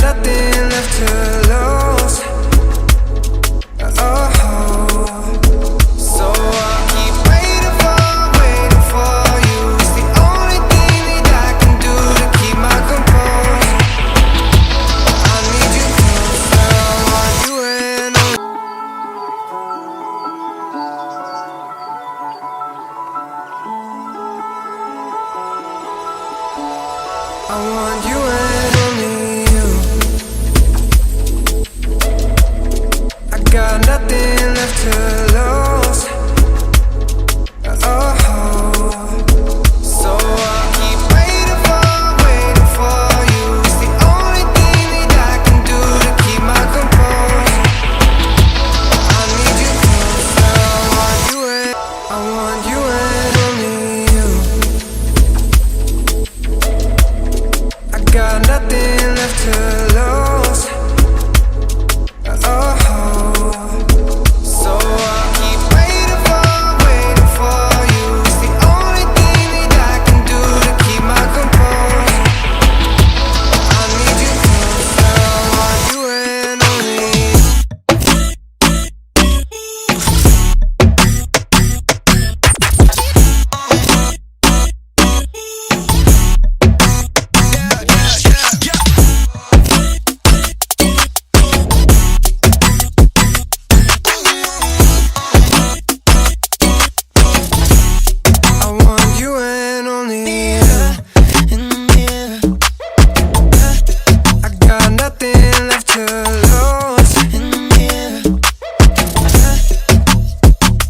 nothing left to lose. Oh, so I'll keep waiting for you. It's the only thing that I can do to keep my composure. I need you closer. I want you in on. I want you and only you. I got nothing left to lose. Oh, so I'll keep waiting for you. It's the only thing that I can do to keep my composure. I need you closer. I want you and only you. I got nothing left to lose. Oh, so I'll keep waiting for you. It's the only thing that I can do to keep my composure. I need you closer. I want you and only you. I want you and only you. I got nothing left to lose.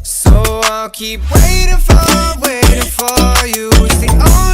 So I'll keep waiting for you. It's the only